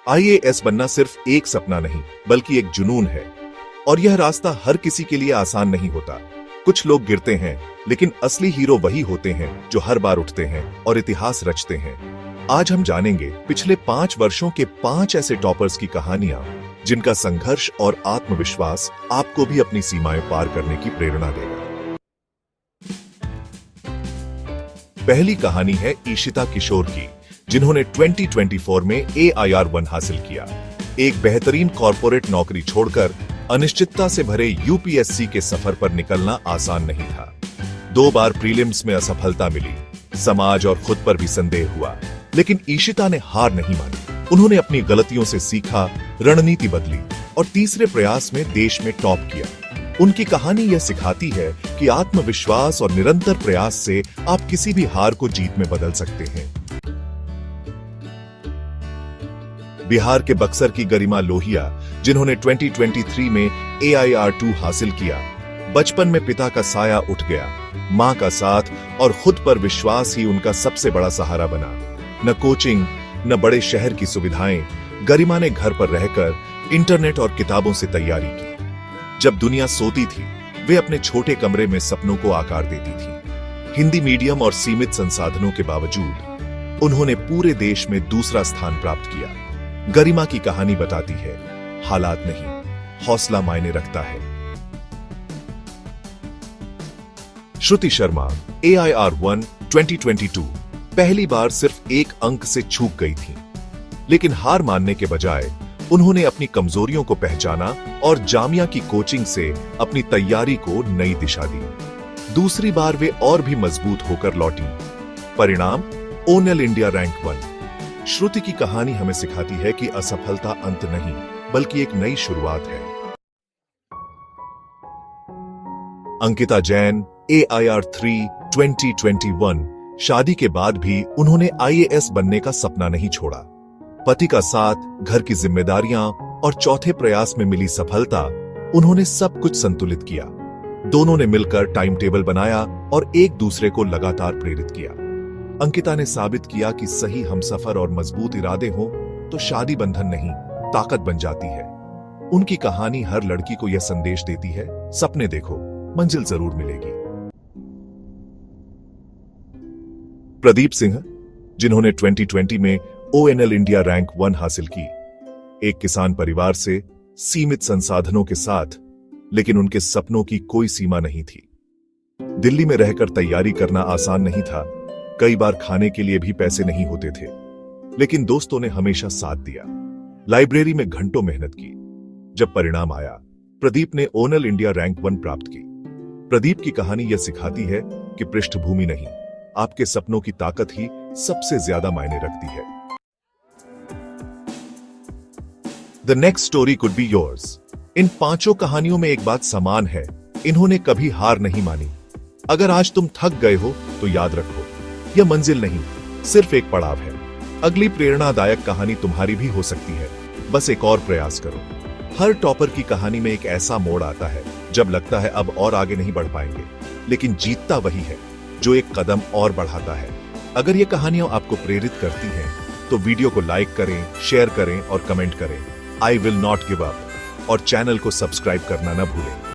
IAS बनना सिर्फ एक सपना नहीं बल्कि एक जुनून है और यह रास्ता हर किसी के लिए आसान नहीं होता। कुछ लोग गिरते हैं, लेकिन असली हीरो वही होते हैं जो हर बार उठते हैं और इतिहास रचते हैं। आज हम जानेंगे पिछले 5 वर्षों के 5 ऐसे टॉपर्स की कहानियां जिनका संघर्ष और आत्मविश्वास आपको भी अपनी सीमाएं पार करने की प्रेरणा देगा। पहली कहानी है ईशिता किशोर की, जिन्होंने 2024 में AIR-1 हासिल किया। एक बेहतरीन कॉर्पोरेट नौकरी छोड़कर अनिश्चितता से भरे यूपीएससी के सफर पर निकलना आसान नहीं था। 2 बार प्रीलिम्स में असफलता मिली, समाज और खुद पर भी संदेह हुआ, लेकिन ईशिता ने हार नहीं मानी। उन्होंने अपनी गलतियों से सीखा, रणनीति बदली और तीसरे प्रयास में देश में टॉप किया। उनकी कहानी यह सिखाती है कि आत्मविश्वास और निरंतर प्रयास से आप किसी भी हार को जीत में बदल सकते हैं। बिहार के बक्सर की गरिमा लोहिया, जिन्होंने 2023 में AIR-2 हासिल किया। बचपन में पिता का साया उठ गया, मां का साथ और खुद पर विश्वास ही उनका सबसे बड़ा सहारा बना। न कोचिंग, न बड़े शहर की सुविधाएं, गरिमा ने घर पर रहकर इंटरनेट और किताबों से तैयारी की। जब दुनिया सोती थी, वे अपने छोटे कमरे में सपनों को आकार देती थी। हिंदी मीडियम और सीमित संसाधनों के बावजूद उन्होंने पूरे देश में दूसरा स्थान प्राप्त किया। गरिमा की कहानी बताती है, हालात नहीं, हौसला मायने रखता है। श्रुति शर्मा, AIR-1 2022 पहली बार सिर्फ 1 अंक से चूक गई थी, लेकिन हार मानने के बजाय उन्होंने अपनी कमजोरियों को पहचाना और जामिया की कोचिंग से अपनी तैयारी को नई दिशा दी। दूसरी बार वे और भी मजबूत होकर लौटी। परिणाम ओनेल इंडिया रैंक 1। श्रुति की कहानी हमें सिखाती है कि असफलता अंत नहीं, बल्कि एक नई शुरुआत है। अंकिता जैन, AIR-3 2021 शादी के बाद भी उन्होंने IAS बनने का सपना नहीं छोड़ा। पति का साथ, घर की जिम्मेदारियां और चौथे प्रयास में मिली सफलता, उन्होंने सब कुछ संतुलित किया। दोनों ने मिलकर टाइम टेबल बनाया और एक दूसरे को लगातार प्रेरित किया। अंकिता ने साबित किया कि सही हमसफर और मजबूत इरादे हो तो शादी बंधन नहीं, ताकत बन जाती है। उनकी कहानी हर लड़की को यह संदेश देती है, सपने देखो, मंजिल जरूर मिलेगी। प्रदीप सिंह, जिन्होंने 2020 में ONL इंडिया रैंक 1 हासिल की। एक किसान परिवार से, सीमित संसाधनों के साथ, लेकिन उनके सपनों की कोई सीमा नहीं थी। दिल्ली में रहकर तैयारी करना आसान नहीं था, कई बार खाने के लिए भी पैसे नहीं होते थे, लेकिन दोस्तों ने हमेशा साथ दिया। लाइब्रेरी में घंटों मेहनत की। जब परिणाम आया, प्रदीप ने ONL इंडिया रैंक 1 प्राप्त की। प्रदीप की कहानी यह सिखाती है कि पृष्ठभूमि नहीं, आपके सपनों की ताकत ही सबसे ज्यादा मायने रखती है। The next story could be yours। इन 5 कहानियों में एक बात समान है, इन्होंने कभी हार नहीं मानी। अगर आज तुम थक गए हो तो याद रखो, यह मंजिल नहीं, सिर्फ एक पड़ाव है। अगली प्रेरणादायक कहानी तुम्हारी भी हो सकती है, बस एक और प्रयास करो। हर टॉपर की कहानी में एक ऐसा मोड़ आता है जब लगता है अब और आगे नहीं बढ़ पाएंगे, लेकिन जीतता वही है जो एक कदम और बढ़ाता है। अगर ये कहानियां आपको प्रेरित करती हैं, तो वीडियो को लाइक करें, शेयर करें और कमेंट करें। I will not give up और चैनल को सब्सक्राइब करना न भूलें।